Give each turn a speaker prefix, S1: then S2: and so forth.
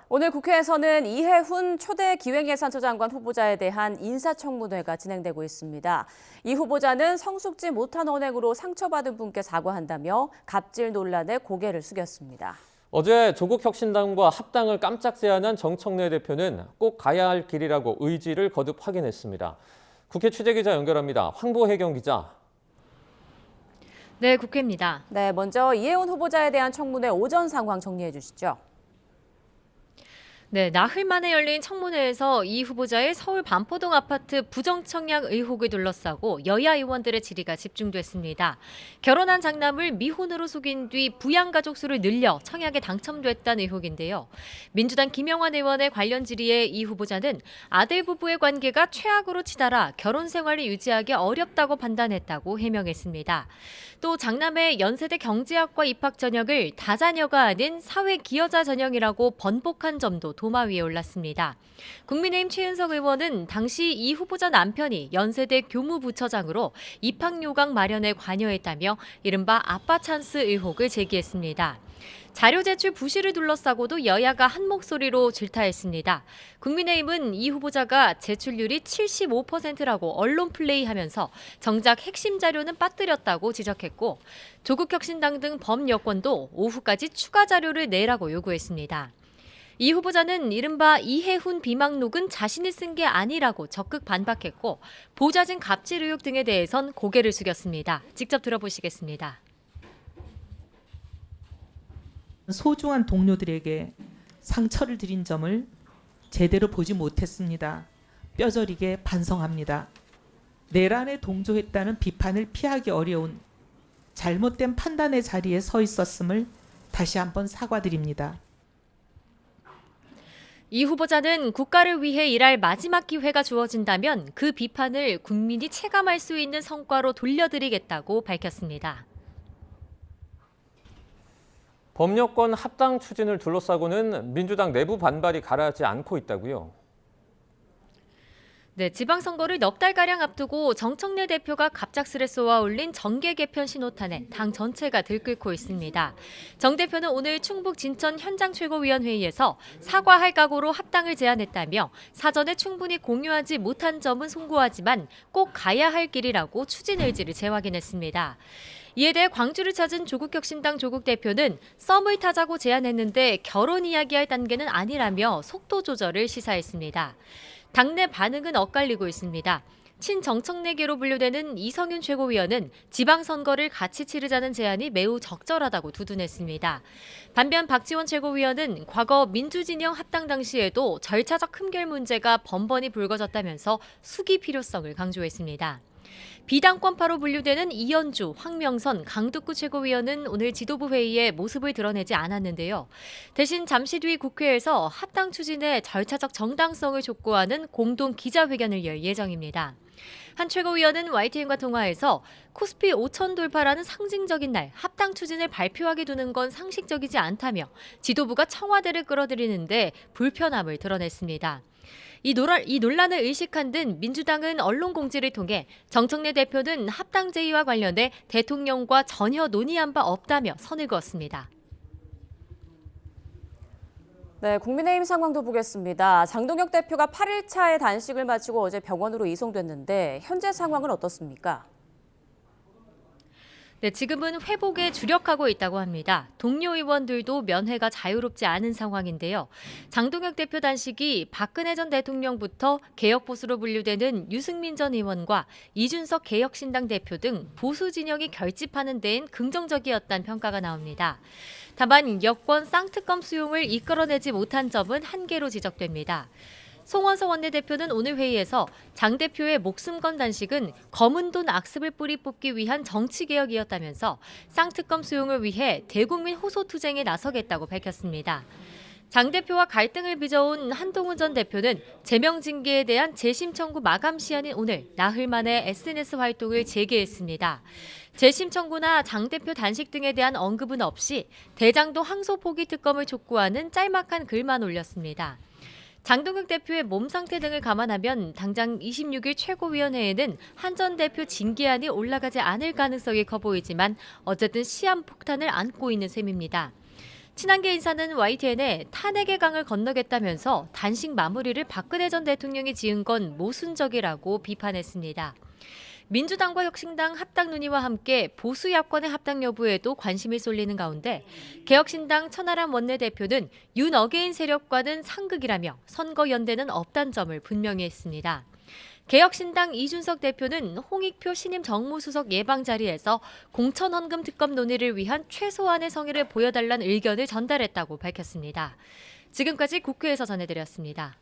S1: 오늘 국회에서는 이해훈 초대 기획예산처 장관 후보자에 대한 인사청문회가 진행되고 있습니다. 이 후보자는 성숙지 못한 언행으로 상처받은 분께 사과한다며 갑질 논란에 고개를 숙였습니다.
S2: 어제 조국혁신당과 합당을 깜짝 제안한 정청래 대표는 꼭 가야 할 길이라고 의지를 거듭 확인했습니다. 국회 취재기자 연결합니다. 황보혜경 기자.
S3: 네, 국회입니다.
S1: 네, 먼저 이해훈 후보자에 대한 청문회 오전 상황 정리해 주시죠.
S3: 네, 나흘 만에 열린 청문회에서 이 후보자의 서울 반포동 아파트 부정청약 의혹을 둘러싸고 여야 의원들의 질의가 집중됐습니다. 결혼한 장남을 미혼으로 속인 뒤 부양가족 수를 늘려 청약에 당첨됐다는 의혹인데요. 민주당 김영환 의원의 관련 질의에 이 후보자는 아들 부부의 관계가 최악으로 치달아 결혼 생활을 유지하기 어렵다고 판단했다고 해명했습니다. 또 장남의 연세대 경제학과 입학 전형을 다자녀가 아닌 사회기여자 전형이라고 번복한 점도 도마 위에 올랐습니다. 국민의힘 최은석 의원은 당시 이 후보자 남편이 연세대 교무부처장으로 입학 요강 마련에 관여했다며 이른바 아빠 찬스 의혹을 제기했습니다. 자료 제출 부실을 둘러싸고도 여야가 한 목소리로 질타했습니다. 국민의힘은 이 후보자가 제출률이 75%라고 언론 플레이하면서 정작 핵심 자료는 빠뜨렸다고 지적했고 조국혁신당 등 범여권도 오후까지 추가 자료를 내라고 요구했습니다. 이 후보자는 이른바 이해훈 비망록은 자신이 쓴 게 아니라고 적극 반박했고 보좌진 갑질 의혹 등에 대해선 고개를 숙였습니다. 직접 들어보시겠습니다.
S4: 소중한 동료들에게 상처를 드린 점을 제대로 보지 못했습니다. 뼈저리게 반성합니다. 내란에 동조했다는 비판을 피하기 어려운 잘못된 판단의 자리에 서 있었음을 다시 한번 사과드립니다.
S3: 이 후보자는 국가를 위해 일할 마지막 기회가 주어진다면 그 비판을 국민이 체감할 수 있는 성과로 돌려드리겠다고 밝혔습니다.
S2: 범여권 합당 추진을 둘러싸고는 민주당 내부 반발이 가라앉지 않고 있다고요.
S3: 네, 지방선거를 넉 달가량 앞두고 정청래 대표가 갑작스레 쏘아올린 정계 개편 신호탄에 당 전체가 들끓고 있습니다. 정 대표는 오늘 충북 진천 현장 최고위원회의에서 사과할 각오로 합당을 제안했다며 사전에 충분히 공유하지 못한 점은 송구하지만 꼭 가야 할 길이라고 추진 의지를 재확인했습니다. 이에 대해 광주를 찾은 조국혁신당 조국 대표는 썸을 타자고 제안했는데 결혼 이야기할 단계는 아니라며 속도 조절을 시사했습니다. 당내 반응은 엇갈리고 있습니다. 친정청래계로 분류되는 이성윤 최고위원은 지방선거를 같이 치르자는 제안이 매우 적절하다고 두둔했습니다. 반면 박지원 최고위원은 과거 민주진영 합당 당시에도 절차적 흠결 문제가 번번이 불거졌다면서 수기 필요성을 강조했습니다. 비당권파로 분류되는 이현주, 황명선, 강득구 최고위원은 오늘 지도부 회의에 모습을 드러내지 않았는데요. 대신 잠시 뒤 국회에서 합당 추진의 절차적 정당성을 촉구하는 공동 기자회견을 열 예정입니다. 한 최고위원은 YTN과 통화에서 코스피 5천 돌파라는 상징적인 날 합당 추진을 발표하게 두는 건 상식적이지 않다며 지도부가 청와대를 끌어들이는데 불편함을 드러냈습니다. 이 논란을 의식한 듯 민주당은 언론 공지를 통해 정청래 대표는 합당 제의와 관련해 대통령과 전혀 논의한 바 없다며 선을 그었습니다.
S1: 네, 국민의힘 상황도 보겠습니다. 장동혁 대표가 8일차의 단식을 마치고 어제 병원으로 이송됐는데 현재 상황은 어떻습니까?
S3: 네, 지금은 회복에 주력하고 있다고 합니다. 동료 의원들도 면회가 자유롭지 않은 상황인데요. 장동혁 대표 단식이 박근혜 전 대통령부터 개혁보수로 분류되는 유승민 전 의원과 이준석 개혁신당 대표 등 보수 진영이 결집하는 데엔 긍정적이었다는 평가가 나옵니다. 다만 여권 쌍특검 수용을 이끌어내지 못한 점은 한계로 지적됩니다. 송원석 원내대표는 오늘 회의에서 장 대표의 목숨 건 단식은 검은 돈 악습을 뿌리 뽑기 위한 정치개혁이었다면서 쌍특검 수용을 위해 대국민 호소투쟁에 나서겠다고 밝혔습니다. 장 대표와 갈등을 빚어온 한동훈 전 대표는 제명 징계에 대한 재심 청구 마감 시한인 오늘 나흘 만에 SNS 활동을 재개했습니다. 재심 청구나 장 대표 단식 등에 대한 언급은 없이 대장동 항소 포기 특검을 촉구하는 짤막한 글만 올렸습니다. 장동혁 대표의 몸 상태 등을 감안하면 당장 26일 최고위원회에는 한 전 대표 징계안이 올라가지 않을 가능성이 커 보이지만 어쨌든 시한폭탄을 안고 있는 셈입니다. 친한계 인사는 YTN에 탄핵의 강을 건너겠다면서 단식 마무리를 박근혜 전 대통령이 지은 건 모순적이라고 비판했습니다. 민주당과 혁신당 합당 논의와 함께 보수 야권의 합당 여부에도 관심이 쏠리는 가운데 개혁신당 천하람 원내대표는 윤 어게인 세력과는 상극이라며 선거 연대는 없다는 점을 분명히 했습니다. 개혁신당 이준석 대표는 홍익표 신임 정무수석 예방 자리에서 공천헌금 특검 논의를 위한 최소한의 성의를 보여달라는 의견을 전달했다고 밝혔습니다. 지금까지 국회에서 전해드렸습니다.